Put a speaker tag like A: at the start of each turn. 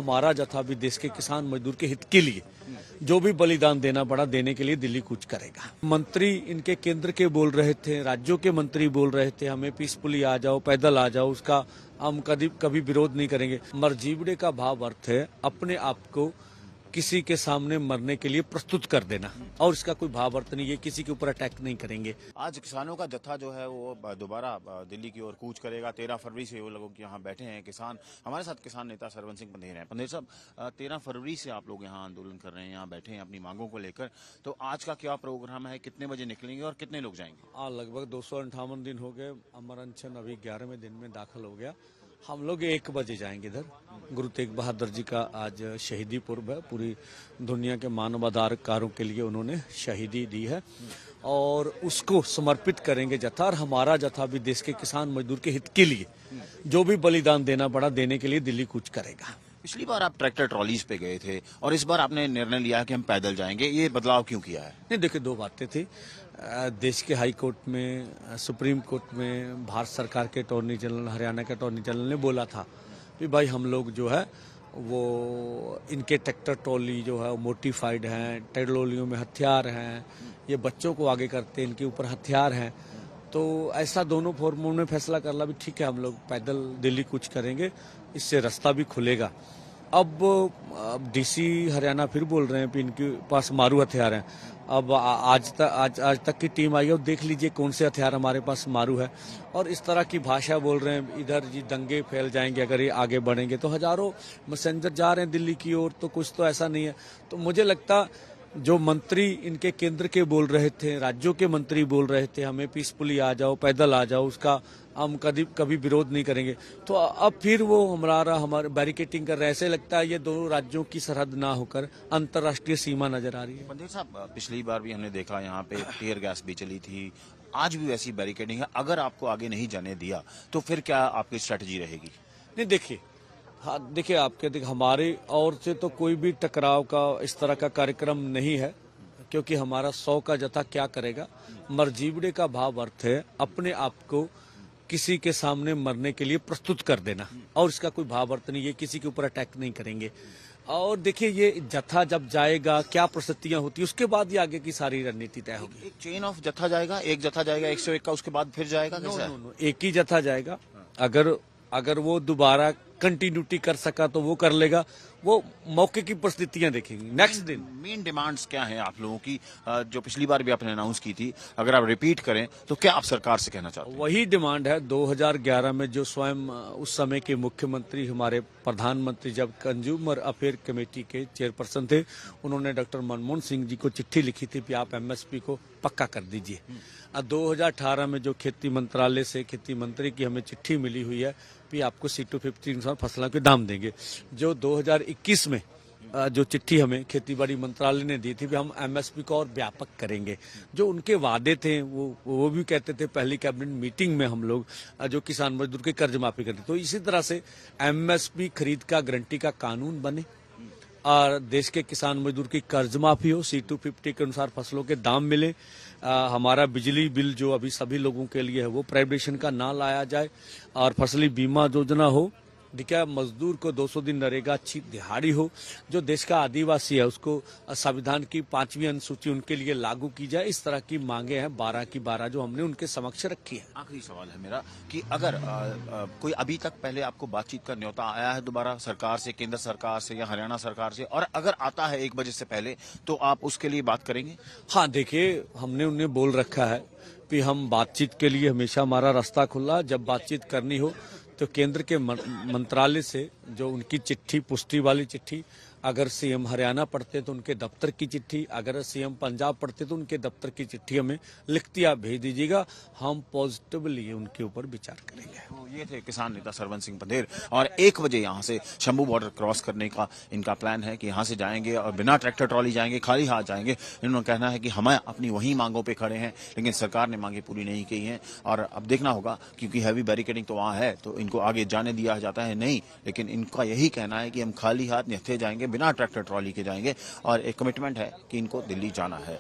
A: हमारा जत्था भी देश के किसान मजदूर के हित के लिए जो भी बलिदान देना पड़ा देने के लिए दिल्ली कूच करेगा। मंत्री इनके केंद्र के बोल रहे थे, राज्यों के मंत्री बोल रहे थे हमें पीसफुली आ जाओ, पैदल आ जाओ, उसका हम कभी विरोध नहीं करेंगे। मरजीवड़े का भाव अर्थ है अपने आप को किसी के सामने मरने के लिए प्रस्तुत कर देना, और इसका कोई भाव अर्थ नहीं है, किसी के ऊपर अटैक नहीं करेंगे।
B: आज किसानों का जत्था जो है वो दोबारा दिल्ली की ओर कूच करेगा। 13 फरवरी से वो लोग यहाँ बैठे हैं किसान। हमारे साथ किसान नेता सरवन सिंह पंधेर हैं। पंधेर साहब, 13 फरवरी से आप लोग यहाँ आंदोलन कर रहे हैं, यहाँ बैठे हैं अपनी मांगों को लेकर, तो आज का क्या प्रोग्राम है, कितने बजे निकलेंगे और कितने लोग जाएंगे?
A: लगभग 258 दिन हो गए, अमर अनशन अभी 11वें दिन में दाखिल हो गया। हम लोग 1 बजे जाएंगे इधर। गुरु तेग बहादुर जी का आज शहीदी पर्व है, पूरी दुनिया के मानवाधिकारों के लिए उन्होंने शहीदी दी है और उसको समर्पित करेंगे जत्था, और हमारा जत्था भी देश के किसान मजदूर के हित के लिए जो भी बलिदान देना पड़ा देने के लिए दिल्ली कूच करेगा।
B: पिछली बार आप ट्रैक्टर ट्रॉलीज पे गए थे और इस बार आपने निर्णय लिया कि हम पैदल जाएंगे, ये बदलाव क्यों किया है?
A: नहीं, देखिए 2 बातें थी। देश के हाई कोर्ट में, सुप्रीम कोर्ट में भारत सरकार के अटॉर्नी जनरल, हरियाणा के अटॉर्नी जनरल ने बोला था कि भाई हम लोग जो है वो इनके ट्रैक्टर ट्रॉली जो है वो मोडिफाइड हैं, ट्रॉलियों में हथियार हैं, ये बच्चों को आगे करते हैं, इनके ऊपर हथियार हैं। तो ऐसा दोनों फोरमों ने फैसला कर लिया भी ठीक है हम लोग पैदल दिल्ली कूच करेंगे, इससे रास्ता भी खुलेगा। अब डीसी हरियाणा फिर बोल रहे हैं कि इनके पास मारू हथियार हैं। अब आज तक की टीम आई है, देख लीजिए कौन से हथियार हमारे पास मारू है, और इस तरह की भाषा बोल रहे हैं। इधर जी दंगे फैल जाएंगे अगर ये आगे बढ़ेंगे, तो हजारों मैसेंजर जा रहे हैं दिल्ली की ओर, तो कुछ तो ऐसा नहीं है। तो मुझे लगता जो मंत्री इनके केंद्र के बोल रहे थे, राज्यों के मंत्री बोल रहे थे हमें पीसफुली आ जाओ, पैदल आ जाओ, उसका हम कभी विरोध नहीं करेंगे, तो अब फिर वो हमारे बैरिकेटिंग कर रहे हैं। ऐसे लगता है ये दोनों राज्यों की सरहद ना होकर अंतर्राष्ट्रीय सीमा नजर आ रही है।
B: पंधेर साहब, पिछली बार भी हमने देखा यहाँ पे टीयर गैस भी चली थी, आज भी वैसी बैरिकेडिंग है। अगर आपको आगे नहीं जाने दिया तो फिर क्या आपकी स्ट्रेटजी रहेगी?
A: नहीं, देखिए हमारे ओर से तो कोई भी टकराव का इस तरह का कार्यक्रम नहीं है, क्योंकि हमारा 100 का जत्था क्या करेगा। मरजीवड़े का भाव अर्थ है अपने आप को किसी के सामने मरने के लिए प्रस्तुत कर देना, और इसका कोई भाव अर्थ नहीं है, किसी के ऊपर अटैक नहीं करेंगे। और देखिए ये जत्था जब जाएगा क्या परिस्थितियां होती है उसके बाद ही आगे की सारी रणनीति तय होगी।
B: एक चेन ऑफ जत्था जाएगा, एक जत्था जाएगा 101 का, उसके बाद फिर जाएगा?
A: नो, एक ही जत्था जाएगा। अगर वो दोबारा कंटिन्यूटी कर सका तो वो कर लेगा, वो मौके की परिस्थितियां देखेंगी। नेक्स्ट दिन
B: मेन डिमांड्स क्या हैं आप लोगों की, जो पिछली बार भी आपने अनाउंस की थी, अगर आप रिपीट करें तो क्या आप सरकार से कहना चाहते हैं?
A: वही डिमांड है 2011 में जो स्वयं उस समय के मुख्यमंत्री, हमारे प्रधानमंत्री जब कंज्यूमर अफेयर कमेटी के चेयरपर्सन थे, उन्होंने डॉक्टर मनमोहन सिंह जी को चिट्ठी लिखी थी कि आप एमएसपी को पक्का कर दीजिए। 2018 में जो खेती मंत्रालय से खेती मंत्री की हमें चिट्ठी मिली हुई है कि आपको C250 अनुसार फसलों के दाम देंगे। जो 2021 में जो चिट्ठी हमें खेतीबाड़ी मंत्रालय ने दी थी कि हम एमएसपी को और व्यापक करेंगे, जो उनके वादे थे वो भी कहते थे पहली कैबिनेट मीटिंग में हम लोग जो किसान मजदूर के कर्ज माफी करते। तो इसी तरह से एमएसपी खरीद का गारंटी का कानून बने और देश के किसान मजदूर की कर्ज माफी हो, C250 के अनुसार फसलों के दाम मिले, हमारा बिजली बिल जो अभी सभी लोगों के लिए है वो प्राइवेशन का ना लाया जाए, और फसली बीमा योजना हो, देखिए मजदूर को 200 दिन नरेगा, अच्छी दिहाड़ी हो, जो देश का आदिवासी है उसको संविधान की 5वीं अनुसूची उनके लिए लागू की जाए। इस तरह की मांगे हैं 12 की 12 जो हमने उनके समक्ष रखी है।
B: आखिरी सवाल है मेरा कि अगर कोई अभी तक पहले आपको बातचीत का न्योता आया है दोबारा सरकार से, केंद्र सरकार से या हरियाणा सरकार से, और अगर आता है 1 बजे से पहले, तो आप उसके लिए बात करेंगे?
A: हाँ, देखिए हमने उन्हें बोल रखा है कि हम बातचीत के लिए हमेशा हमारा रास्ता खुला। जब बातचीत करनी हो तो केंद्र के मंत्रालय से जो उनकी चिट्ठी, पुष्टि वाली चिट्ठी, अगर सीएम हरियाणा पढ़ते तो उनके दफ्तर की चिट्ठी, अगर सीएम पंजाब पढ़ते तो उनके दफ्तर की चिट्ठी हमें लिखती आप भेज दीजिएगा, हम पॉजिटिवली उनके ऊपर विचार करेंगे।
B: तो ये थे किसान नेता सरवन सिंह पंधेर, और 1 बजे यहाँ से शंभू बॉर्डर क्रॉस करने का इनका प्लान है कि यहाँ से जाएंगे और बिना ट्रैक्टर ट्रॉली जाएंगे, खाली हाथ जाएंगे। इन्होंने कहना है कि हम अपनी वही मांगों पे खड़े हैं, लेकिन सरकार ने मांगे पूरी नहीं की हैं, और अब देखना होगा क्योंकि हैवी बैरिकेडिंग तो वहाँ है तो इनको आगे जाने दिया जाता है नहीं, लेकिन इनका यही कहना है कि हम खाली हाथ निहत्थे जाएंगे, बिना ट्रैक्टर ट्रॉली के जाएंगे, और एक कमिटमेंट है कि इनको दिल्ली जाना है।